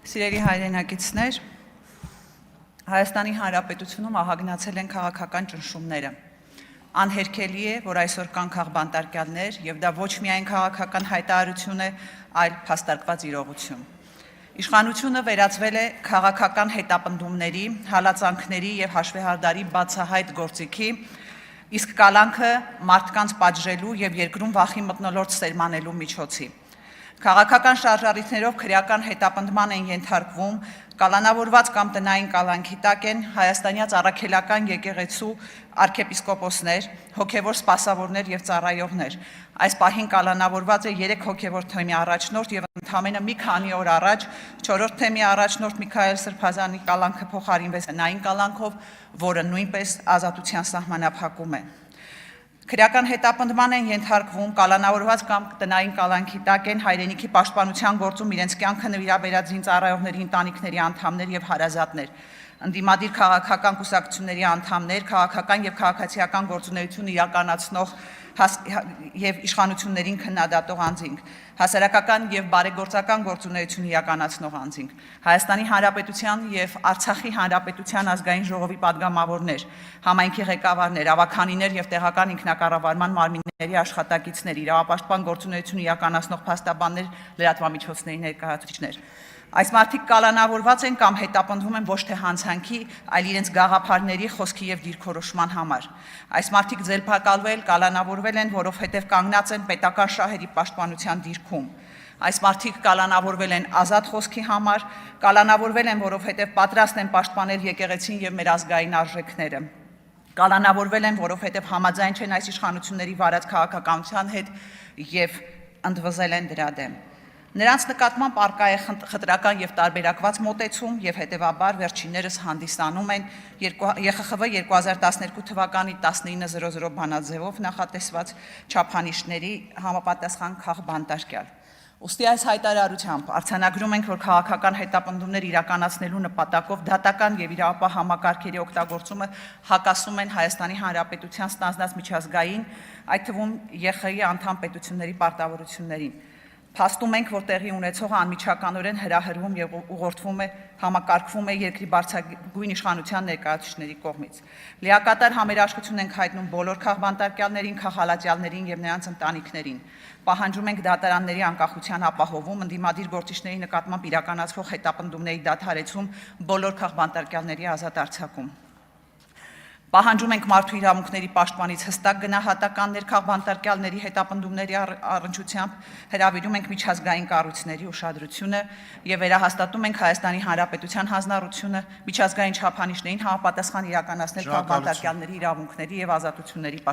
Սիրելի հայրենակիցներ, Հայաստանի Հանրապետությունում ահագնացել են քաղաքական ճնշումները։ Անհերքելի է, որ այսօր կան քաղբանտարկյալներ, եւ դա ոչ միայն քաղաքական հայտարարություն է, այլ փաստարկված իրողություն։ Իշխանությունը վերածվել է քաղաքական հետապնդումների, հալածանքների եւ հաշվեհարդարի բացահայտ գործիքի, իսկ կալանքը մարդկանց պատժելու եւ երկրում վախի մթնոլորտ սերմանելու միջոցի։ Քաղաքական շարժառիթներով քրեական հետապնդման են ենթարկվում, կալանավորված կամ տնային կալանքի տակ են հայաստանյաց առաքելական եկեղեցու արքեպիսկոպոսներ, հոգևոր սպասավորներ եւ ծառայողներ։ Այս պահին կալանավորված է 3 հոգևոր թեմի առաջնորդ եւ ընդամենը մի քանի օր առաջ 4-րդ թեմի առաջնորդ Միքայել Սրբազանի կալանքը փոխարինվեց տնային կալանքով, որը նույնպես ազատության սահմանափակում է։ Քրեական հետապնդման են ենթարկվում, կալանավորված կամ տնային կալանքի տակ են հայրենիքի պաշտպանության գործում իրենց կյանքը նվիրաբերած զինծառայողների ընտանիքների անդամներ եւ հարազատներ, ընդդիմադիր քաղաքական կուսակցությունների անդամներ, քաղաքական եւ քաղաքացիական գործունեություն իրականացնող եւ իշխանություններին քննադատող անձինք, հասարակական եւ բարեգործական գործունեություն իրականացնող անձինք, Հայաստանի Հանրապետության եւ Արցախի Հանրապետության ազգային ժողովի падգամավորներ, համայնքի ղեկավարներ, ավականիներ եւ տեղական ինքնակառավարման մարմինների աշխատակիցներ, իրավապաշտպան գործունեություն իրականացնող փաստաբաններ, լրատվամիջոցների ներկայացուցիչներ։ Այս մարդիկ կալանավորված են կամ հետապնդվում են ոչ թե հանցանքի, այլ իրենց գաղափարների, խոսքի եւ դիրքորոշման համար։ Այս մարդիկ ձերբակալվել, կալանավորվել են, որովհետեւ կանգնած են պետական շահերի պաշտպանության դիրքում։ Այս մարդիկ կալանավորվել են ազատ խոսքի համար, կալանավորվել են, որովհետեւ պատրաստ են պաշտպանել եկեղեցին եւ մեր ազգային արժեքները։ Կալանավորվել են, որովհետեւ համաձայն չեն այս իշխանությունների վարած քաղաքականության հետ եւ ընդվզել են դրա դեմ։ Նրանց նկատմամբ առկա է խտրական եւ տարբերակված մոտեցում եւ հետեւաբար վերջիններս հանդիսանում են ԵԽԽՎ 2012 թվականի 19:00 բանաձևով նախատեսված չափանիշների համապատասխան քաղբանտարկյալ։ Ուստի այս հայտարարությամբ արձանագրում ենք, որ քաղաքական հետապնդումներ իրականացնելու նպատակով դատական եւ իրավապահ համակարգերի օգտագործումը հակասում են Հայաստանի Հանրապետության ստանձնած միջազգային, այդ թվում ԵԽ-ի անդամ պետությունների պարտավորություններին։ Փաստում ենք, որ տեղի ունեցողը անմիջականորեն հրահրվում եւ ուղղորդվում է, համակարգվում է երկրի բարձրագույն իշխանության ներկայացուցիչների կողմից։ Լիակատար համերաշխություն ենք հայտնում բոլոր քաղբանտարկյալներին, քաղհալածյալներին եւ նրանց ընտանիքներին։ Պահանջում ենք դատարանների անկախության ապահովում, ընդդիմադիր գործիչների նկատմամբ իրականացվող հետապնդումների դադարեցում, բոլոր քաղբանտարկյալների ազատ արձակում։ Պահանջում ենք մարդու իրավունքների պաշտպանից հստակ գնահատականներ քաղբանտարկյալների հետապնդումների առնչությամբ, հրավիրում ենք միջազգային կառույցների ուշադրությունը եւ վերահաստատում ենք Հայաստանի Հանրապետության հանձնառությունը միջազգային չափանիշներին համապատասխան իրականացնել քաղբանտարկյալների իրավունքների եւ ազատությունների